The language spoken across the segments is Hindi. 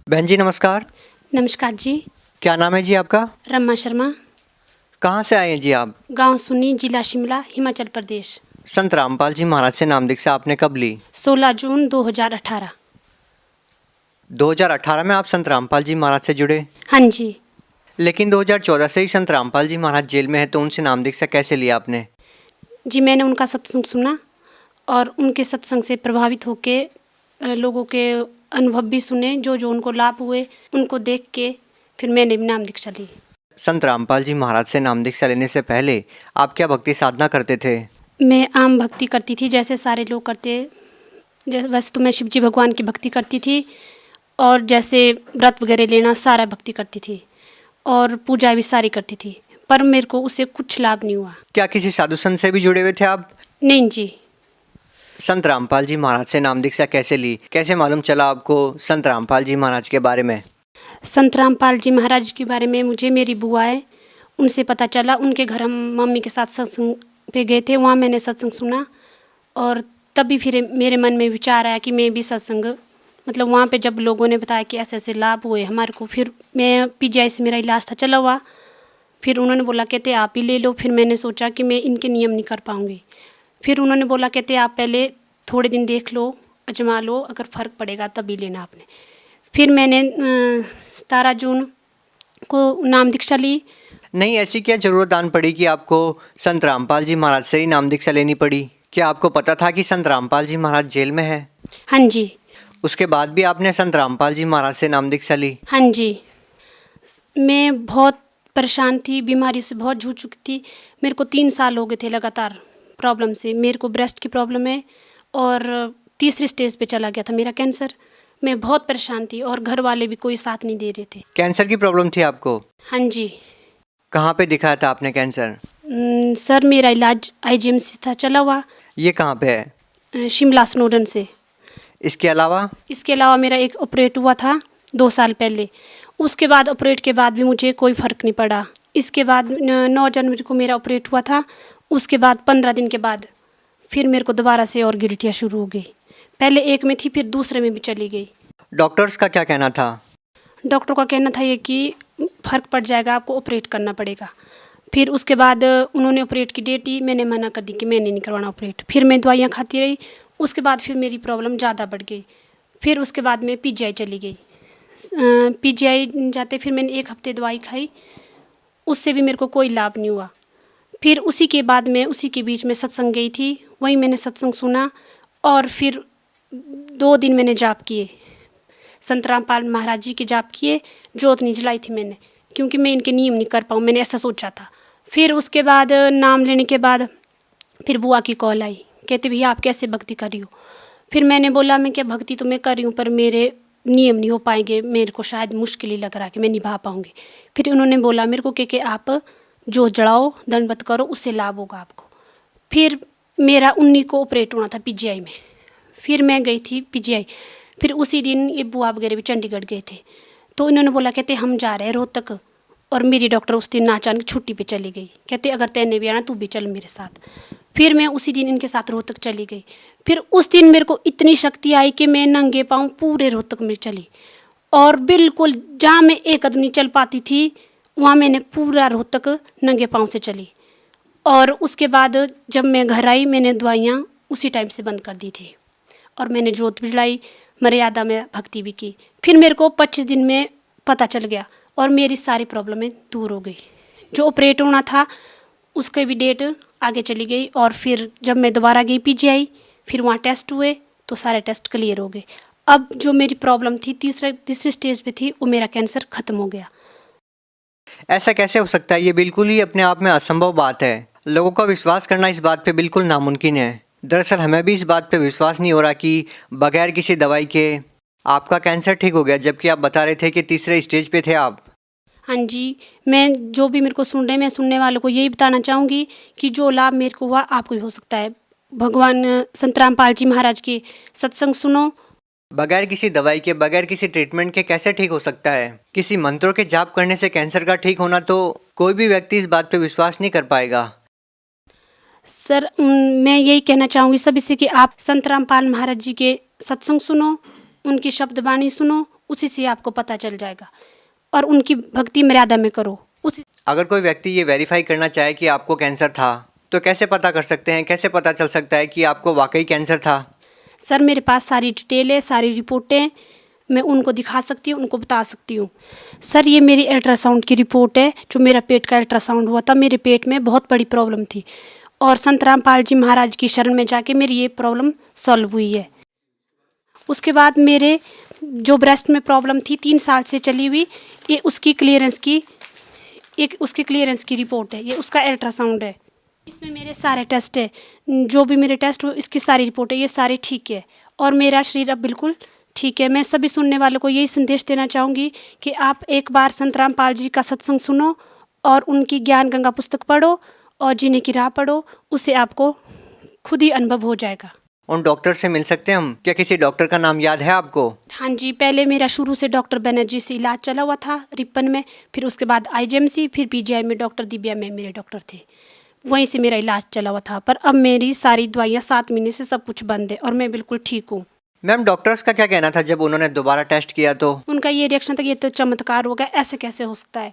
बहन जी नमस्कार। नमस्कार जी। क्या नाम है जी आपका? रमा शर्मा। कहाँ से आए हैं जी आप? गांव सुनी, जिला शिमला, हिमाचल प्रदेश। संत रामपाल जी महाराज से नाम दीक्षा आपने कब ली? 16 जून 2018। 2018 में आप संत रामपाल जी महाराज से जुड़े, हाँ जी। लेकिन 2014 से ही संत रामपाल जी महाराज जेल में है, तो उनसे नाम दीक्षा कैसे लिया आपने? जी मैंने उनका सत्संग सुना और उनके सत्संग से प्रभावित होके लोगों के अनुभव भी सुने, जो जो उनको लाभ हुए उनको देख के फिर मैंने भी नाम दीक्षा ली। संत रामपाल जी महाराज से नाम दीक्षा लेने से पहले आप क्या भक्ति साधना करते थे? मैं आम भक्ति करती थी जैसे सारे लोग करते। जैसे वैसे तो मैं शिव जी भगवान की भक्ति करती थी और जैसे व्रत वगैरह लेना सारा भक्ति करती थी और पूजा भी सारी करती थी, पर मेरे को उससे कुछ लाभ नहीं हुआ। क्या किसी साधु संत से भी जुड़े हुए थे आप? नहीं जी। संत रामपाल जी महाराज से नाम दीक्षा कैसे ली? कैसे मालूम चला आपको संत रामपाल जी महाराज के बारे में? संत रामपाल जी महाराज के बारे में मुझे मेरी बुआ है उनसे पता चला। उनके घर हम मम्मी के साथ सत्संग पे गए थे, वहाँ मैंने सत्संग सुना और तभी फिर मेरे मन में विचार आया कि मैं भी सत्संग, मतलब वहाँ पे जब लोगों ने बताया कि ऐसे ऐसे लाभ हुए हमारे को, फिर मैं पीजीआई से मेरा इलाज था चला हुआ, फिर उन्होंने बोला कहते आप ही ले लो। फिर मैंने सोचा कि मैं इनके नियम नहीं कर पाऊँगी। फिर उन्होंने बोला कहते आप पहले थोड़े दिन देख लो, आजमा लो, अगर फ़र्क पड़ेगा तभी लेना आपने। फिर मैंने 17 जून को नाम दीक्षा ली। नहीं, ऐसी क्या जरूरत आन पड़ी कि आपको संत रामपाल जी महाराज से ही नाम दीक्षा लेनी पड़ी? क्या आपको पता था कि संत रामपाल जी महाराज जेल में है? हाँ जी। उसके बाद भी आपने संत रामपाल जी महाराज से नाम दीक्षा ली? हाँ जी। मैं बहुत परेशान थी, बीमारी से बहुत जूझ चुकी थी। मेरे को 3 साल हो गए थे लगातार प्रॉब्लम से। मेरे को ब्रेस्ट की प्रॉब्लम है और तीसरी स्टेज पे चला गया था मेरा कैंसर। मैं बहुत परेशान थी और घर वाले भी कोई साथ नहीं दे रहे थे। कैंसर की प्रॉब्लम थी आपको? हाँ जी। कहाँ पे दिखाया था आपने कैंसर? सर मेरा इलाज आईजीएमसी था चला हुआ, ये कहाँ पे है? शिमला स्नोडन से। इसके अलावा? इसके अलावा मेरा एक ऑपरेट हुआ था 2 साल पहले। उसके बाद ऑपरेट के बाद भी मुझे कोई फ़र्क नहीं पड़ा। इसके बाद 9 जनवरी को मेरा ऑपरेट हुआ था। उसके बाद 15 दिन के बाद फिर मेरे को दोबारा से और गिल्टियाँ शुरू हो गई। पहले एक में थी, फिर दूसरे में भी चली गई। डॉक्टर्स का क्या कहना था? डॉक्टर का कहना था ये कि फ़र्क पड़ जाएगा, आपको ऑपरेट करना पड़ेगा। फिर उसके बाद उन्होंने ऑपरेट की डेट दी, मैंने मना कर दी कि मैंने नहीं करवाना ऑपरेट। फिर मैं दवाइयाँ खाती रही। उसके बाद फिर मेरी प्रॉब्लम ज़्यादा बढ़ गई। फिर उसके बाद मैं पीजीआई चली गई। पीजीआई जाते फिर मैंने 1 हफ्ते दवाई खाई, उससे भी मेरे को कोई लाभ नहीं हुआ। फिर उसी के बाद मैं उसी के बीच में सत्संग गई थी, वहीं मैंने सत्संग सुना और फिर 2 दिन मैंने जाप किए, संत रामपाल महाराज जी के जाप किए। जोत नहीं जलाई थी मैंने, क्योंकि मैं इनके नियम नहीं कर पाऊँ, मैंने ऐसा सोचा था। फिर उसके बाद नाम लेने के बाद फिर बुआ की कॉल आई, कहते भैया आप कैसे भक्ति कर रही हो? फिर मैंने बोला मैं क्या भक्ति तो मैं कर रही हूँ, पर मेरे नियम नहीं हो पाएंगे, मेरे को शायद मुश्किल ही लग रहा है कि मैं निभा पाऊँगी। फिर उन्होंने बोला मेरे को कि आप जो जड़ाओ, दंडवत करो, उससे लाभ होगा आपको। फिर मेरा 19 को ऑपरेट होना था पीजीआई में। फिर मैं गई थी पीजीआई। फिर उसी दिन ये बुआ वगैरह भी चंडीगढ़ गए थे, तो इन्होंने बोला कहते हम जा रहे हैं रोहतक। और मेरी डॉक्टर उस दिन अचानक छुट्टी पे चली गई, कहते अगर तैने भी आना तू भी चल मेरे साथ। फिर मैं उसी दिन इनके साथ रोहतक चली गई। फिर उस दिन मेरे को इतनी शक्ति आई कि मैं नंगे पाँव पूरे रोहतक में चली और बिल्कुल जहाँ मैं एक कदम नहीं चल पाती थी वहाँ मैंने पूरा रोहतक नंगे पाँव से चली। और उसके बाद जब मैं घर आई मैंने दवाइयाँ उसी टाइम से बंद कर दी थी और मैंने जोत भी जलाई, मर्यादा में भक्ति भी की। फिर मेरे को 25 दिन में पता चल गया और मेरी सारी प्रॉब्लमें दूर हो गई। जो ऑपरेट होना था उसके भी डेट आगे चली गई। और फिर जब मैं दोबारा गई पीजीआई, फिर वहाँ टेस्ट हुए तो सारे टेस्ट क्लियर हो गए। अब जो मेरी प्रॉब्लम थी तीसरे स्टेज पे थी, वो मेरा कैंसर ख़त्म हो गया। ऐसा कैसे हो सकता है? ये बिल्कुल ही अपने आप में असंभव बात है। लोगों का विश्वास करना इस बात पे बिल्कुल नामुमकिन है। दरअसल हमें भी इस बात पे विश्वास नहीं हो रहा कि बगैर किसी दवाई के आपका कैंसर ठीक हो गया, जबकि आप बता रहे थे कि तीसरे स्टेज पे थे आप। हाँ जी, मैं जो भी मेरे को सुन रहे हैं, मैं सुनने वालों को यही बताना चाहूँगी कि जो लाभ मेरे को हुआ आपको भी हो सकता है। भगवान संत रामपाल जी महाराज के सत्संग सुनो। बगैर किसी दवाई के, बगैर किसी ट्रीटमेंट के कैसे ठीक हो सकता है? किसी मंत्रों के जाप करने से कैंसर का ठीक होना तो कोई भी व्यक्ति इस बात पे विश्वास नहीं कर पाएगा। सर मैं यही कहना चाहूँगी सभी से कि आप संत रामपाल महाराज जी के सत्संग सुनो, उनकी शब्द वाणी सुनो, उसी से आपको पता चल जाएगा। और उनकी भक्ति मर्यादा में करो उसी। अगर कोई व्यक्ति ये वेरीफाई करना चाहे कि आपको कैंसर था तो कैसे पता कर सकते हैं, कैसे पता चल सकता है कि आपको वाकई कैंसर था? सर मेरे पास सारी डिटेल है, सारी रिपोर्टें मैं उनको दिखा सकती हूँ, उनको बता सकती हूँ। सर ये मेरी अल्ट्रासाउंड की रिपोर्ट है, जो मेरा पेट का अल्ट्रासाउंड हुआ था। मेरे पेट में बहुत बड़ी प्रॉब्लम थी और संत रामपाल जी महाराज की शरण में जाके मेरी ये प्रॉब्लम सॉल्व हुई है। उसके बाद मेरे जो ब्रेस्ट में प्रॉब्लम थी 3 साल से चली हुई, ये उसकी क्लियरेंस की रिपोर्ट है, ये उसका अल्ट्रासाउंड है। इसमें मेरे सारे टेस्ट है, जो भी मेरे टेस्ट हुए इसकी सारी रिपोर्ट है, ये सारे ठीक है और मेरा शरीर अब बिल्कुल ठीक है। मैं सभी सुनने वालों को यही संदेश देना चाहूँगी कि आप एक बार संत रामपाल जी का सत्संग सुनो और उनकी ज्ञान गंगा पुस्तक पढ़ो और जीने की राह पढ़ो, उससे आपको खुद ही अनुभव हो जाएगा। उन डॉक्टर से मिल सकते हैं हम? क्या किसी डॉक्टर का नाम याद है आपको? हाँ जी, पहले मेरा शुरू से डॉक्टर बनर्जी से इलाज चला हुआ था रिपन में, फिर उसके बाद IGMC, फिर PGI में डॉक्टर दिव्या में मेरे डॉक्टर थे, वहीं से मेरा इलाज चला हुआ था। पर अब मेरी सारी दवाइयाँ 7 महीने से सब कुछ बंद है और मैं बिल्कुल ठीक हूँ। मैम, डॉक्टर्स का क्या कहना था जब उन्होंने दोबारा टेस्ट किया तो? उनका ये रिएक्शन था कि ये तो चमत्कार हो गया, ऐसे कैसे हो सकता है।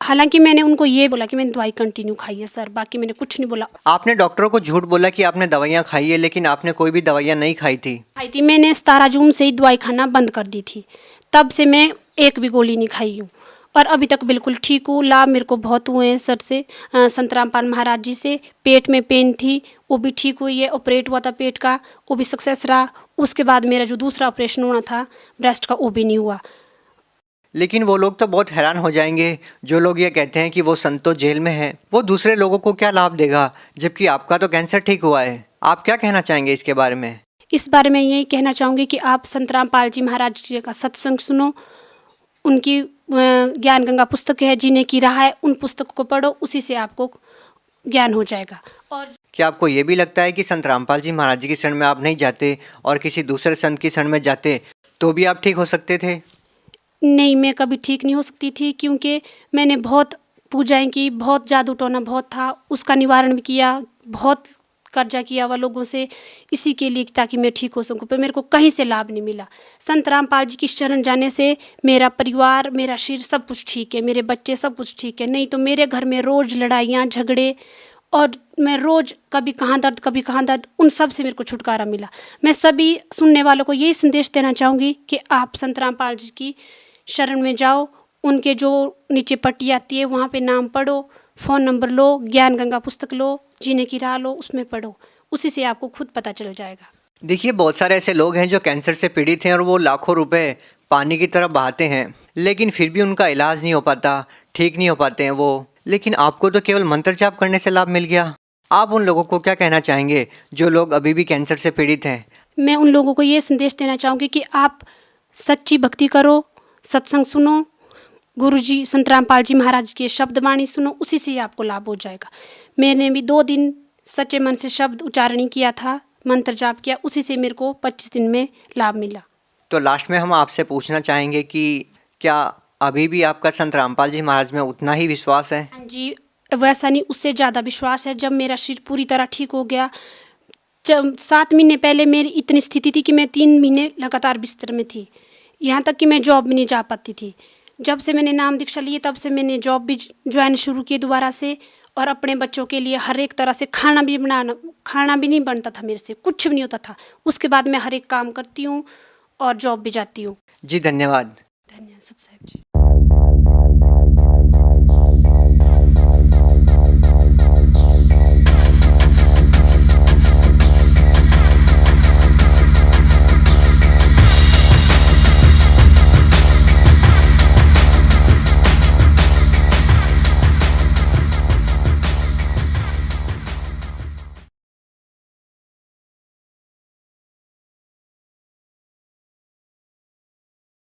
हालांकि मैंने उनको ये बोला कि मैंने दवाई कंटिन्यू खाई है सर, बाकी मैंने कुछ नहीं बोला। आपने डॉक्टरों को झूठ बोला कि आपने दवाइयाँ खाई है, लेकिन आपने कोई भी दवाइयाँ नहीं खाई थी। खाई थी मैंने 17 जून से ही दवाई खाना बंद कर दी थी, तब से मैं एक भी गोली नहीं खाई हूँ और अभी तक बिल्कुल ठीक हूँ। लाभ मेरे को बहुत हुए हैं सर से, संत रामपाल महाराज जी से। पेट में पेन थी वो भी ठीक हुई है, ऑपरेट हुआ था पेट का, वो भी सक्सेस रहा। उसके बाद मेरा जो दूसरा ऑपरेशन होना था ब्रेस्ट का, वो भी नहीं हुआ। लेकिन वो लोग तो बहुत हैरान हो जाएंगे जो लोग ये कहते हैं कि वो संत तो जेल में है, वो दूसरे लोगों को क्या लाभ देगा, जबकि आपका तो कैंसर ठीक हुआ है। आप क्या कहना चाहेंगे इसके बारे में? इस बारे में यही कहना चाहूँगी कि आप संत रामपाल जी महाराज जी का सत्संग सुनो, उनकी ज्ञान गंगा पुस्तक है, जीने की राह है, उन पुस्तक को पढ़ो, उसी से आपको ज्ञान हो जाएगा। और क्या आपको ये भी लगता है कि संत रामपाल जी महाराज जी की शरण में आप नहीं जाते और किसी दूसरे संत की शरण में जाते तो भी आप ठीक हो सकते थे? नहीं, मैं कभी ठीक नहीं हो सकती थी, क्योंकि मैंने बहुत पूजाएं की, बहुत जादू टोना बहुत था, उसका निवारण भी किया, बहुत कर्जा किया हुआ लोगों से, इसी के लिए ताकि मैं ठीक हो सकूं, पर मेरे को कहीं से लाभ नहीं मिला। संत रामपाल जी की शरण जाने से मेरा परिवार, मेरा शरीर सब कुछ ठीक है, मेरे बच्चे सब कुछ ठीक है। नहीं तो मेरे घर में रोज़ लड़ाइयाँ झगड़े और मैं रोज़ कभी कहाँ दर्द कभी कहाँ दर्द, उन सब से मेरे को छुटकारा मिला। मैं सभी सुनने वालों को यही संदेश देना चाहूँगी कि आप संत रामपाल जी की शरण में जाओ, उनके जो नीचे पट्टी आती है वहाँ पे नाम पढ़ो, फ़ोन नंबर लो, ज्ञान गंगा पुस्तक लो, जीने की राह लो, उसमें पढ़ो, उसी से आपको खुद पता चल जाएगा। देखिए, बहुत सारे ऐसे लोग हैं जो कैंसर से पीड़ित हैं और वो लाखों रुपए पानी की तरफ बहाते हैं, लेकिन फिर भी उनका इलाज नहीं हो पाता, ठीक नहीं हो पाते हैं वो। लेकिन आपको तो केवल मंत्र जाप करने से लाभ मिल गया। आप उन लोगों को क्या कहना चाहेंगे जो लोग अभी भी कैंसर से पीड़ित हैं? मैं उन लोगों को ये संदेश देना चाहूँगी कि आप सच्ची भक्ति करो, सत्संग सुनो, गुरुजी संत रामपाल जी महाराज के शब्द वाणी सुनो, उसी से आपको लाभ हो जाएगा। मैंने भी 2 दिन सच्चे मन से शब्द उच्चारण किया था, मंत्र जाप किया, उसी से मेरे को 25 दिन में लाभ मिला। तो लास्ट में हम आपसे पूछना चाहेंगे कि क्या अभी भी आपका संत रामपाल जी महाराज में उतना ही विश्वास है? हाँ जी, वैसा नहीं, उससे ज़्यादा विश्वास है। जब मेरा शरीर पूरी तरह ठीक हो गया, जब 7 महीने पहले मेरी इतनी स्थिति थी कि मैं 3 महीने लगातार बिस्तर में थी, यहाँ तक कि मैं जॉब भी नहीं जा पाती थी। जब से मैंने नाम दीक्षा ली, तब से मैंने जॉब भी ज्वाइन शुरू की दोबारा से, और अपने बच्चों के लिए हर एक तरह से खाना भी नहीं बनता था मेरे से, कुछ भी नहीं होता था। उसके बाद मैं हर एक काम करती हूँ और जॉब भी जाती हूँ। जी, धन्यवाद। धन्यवाद सत साहिब जी।